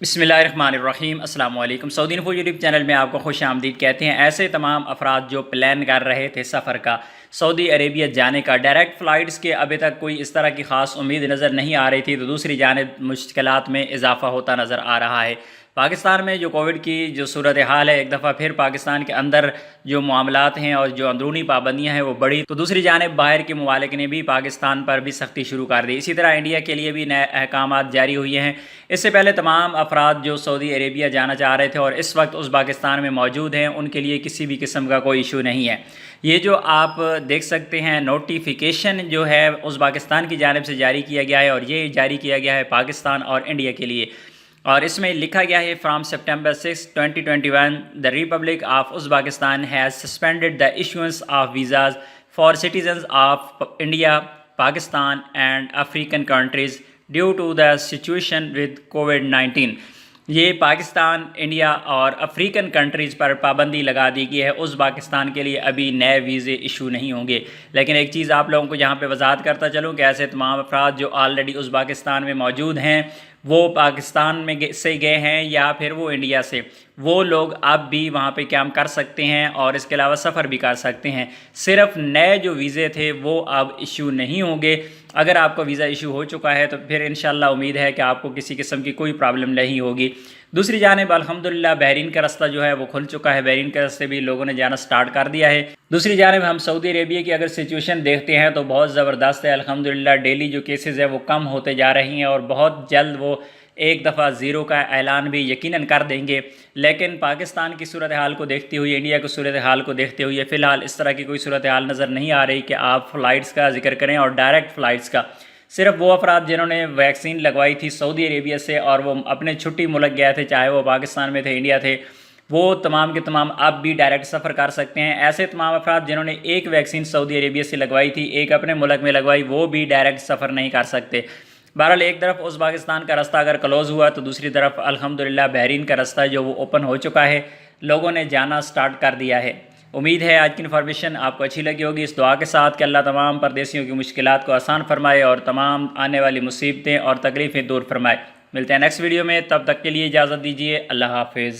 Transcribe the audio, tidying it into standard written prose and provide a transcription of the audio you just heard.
بسم اللہ الرحمن الرحیم۔ السلام علیکم۔ سعودی انفو یوٹیوب چینل میں آپ کو خوش آمدید کہتے ہیں۔ ایسے تمام افراد جو پلان کر رہے تھے سفر کا، سعودی عربیہ جانے کا، ڈائریکٹ فلائٹس کے ابھی تک کوئی اس طرح کی خاص امید نظر نہیں آ رہی تھی، تو دوسری جانب مشکلات میں اضافہ ہوتا نظر آ رہا ہے۔ پاکستان میں جو کووڈ کی جو صورتحال ہے، ایک دفعہ پھر پاکستان کے اندر جو معاملات ہیں اور جو اندرونی پابندیاں ہیں وہ بڑی، تو دوسری جانب باہر کے ممالک نے بھی پاکستان پر بھی سختی شروع کر دی۔ اسی طرح انڈیا کے لیے بھی نئے احکامات جاری ہوئے ہیں۔ اس سے پہلے تمام افراد جو سعودی عربیہ جانا چاہ رہے تھے اور اس وقت ازبکستان میں موجود ہیں، ان کے لیے کسی بھی قسم کا کوئی ایشو نہیں ہے۔ یہ جو آپ دیکھ سکتے ہیں نوٹیفیکیشن جو ہے ازبکستان کی جانب سے جاری کیا گیا ہے، اور یہ جاری کیا گیا ہے پاکستان اور انڈیا کے لیے، اور اس میں لکھا گیا ہے from September 6, 2021 the Republic of Uzbekistan has suspended the issuance of visas for citizens of India, Pakistan and African countries due to the situation with COVID. یہ پاکستان، انڈیا اور افریقن کنٹریز پر پابندی لگا دی گئی ہے۔ ازبکستان کے لیے ابھی نئے ویزے ایشو نہیں ہوں گے، لیکن ایک چیز آپ لوگوں کو یہاں پہ وضاحت کرتا چلوں کہ ایسے تمام افراد جو آلریڈی ازبکستان میں موجود ہیں، وہ پاکستان میں سے گئے ہیں یا پھر وہ انڈیا سے، وہ لوگ اب بھی وہاں پہ قیام کر سکتے ہیں اور اس کے علاوہ سفر بھی کر سکتے ہیں۔ صرف نئے جو ویزے تھے وہ اب ایشو نہیں ہوں گے۔ اگر آپ کو ویزا ایشو ہو چکا ہے تو پھر انشاءاللہ امید ہے کہ آپ کو کسی قسم کی کوئی پرابلم نہیں ہوگی۔ دوسری جانب الحمدللہ بحرین کا رستہ جو ہے وہ کھل چکا ہے، بحرین کے راستے بھی لوگوں نے جانا سٹارٹ کر دیا ہے۔ دوسری جانب ہم سعودی عربیہ کی اگر سچویشن دیکھتے ہیں تو بہت زبردست ہے، الحمدللہ ڈیلی جو کیسز ہے وہ کم ہوتے جا رہی ہیں، اور بہت جلد وہ ایک دفعہ زیرو کا اعلان بھی یقیناً کر دیں گے۔ لیکن پاکستان کی صورتحال کو دیکھتے ہوئے، انڈیا کی صورتحال کو دیکھتے ہوئے فی الحال اس طرح کی کوئی صورتحال نظر نہیں آ رہی کہ آپ فلائٹس کا ذکر کریں اور ڈائریکٹ فلائٹس کا۔ صرف وہ افراد جنہوں نے ویکسین لگوائی تھی سعودی عربیہ سے اور وہ اپنے چھٹی ملک گئے تھے، چاہے وہ پاکستان میں تھے، انڈیا تھے، وہ تمام کے تمام اب بھی ڈائریکٹ سفر کر سکتے ہیں۔ ایسے تمام افراد جنہوں نے ایک ویکسین سعودی عربیہ سے لگوائی تھی، ایک اپنے ملک میں لگوائی، وہ بھی ڈائریکٹ سفر نہیں کر سکتے۔ بہرحال ایک طرف ازبکستان کا راستہ اگر کلوز ہوا تو دوسری طرف الحمدللہ بحرین کا راستہ جو وہ اوپن ہو چکا ہے، لوگوں نے جانا سٹارٹ کر دیا ہے۔ امید ہے آج کی انفارمیشن آپ کو اچھی لگی ہوگی، اس دعا کے ساتھ کہ اللہ تمام پردیسیوں کی مشکلات کو آسان فرمائے اور تمام آنے والی مصیبتیں اور تکلیفیں دور فرمائے۔ ملتے ہیں نیکسٹ ویڈیو میں، تب تک کے لیے اجازت دیجیے، اللہ حافظ۔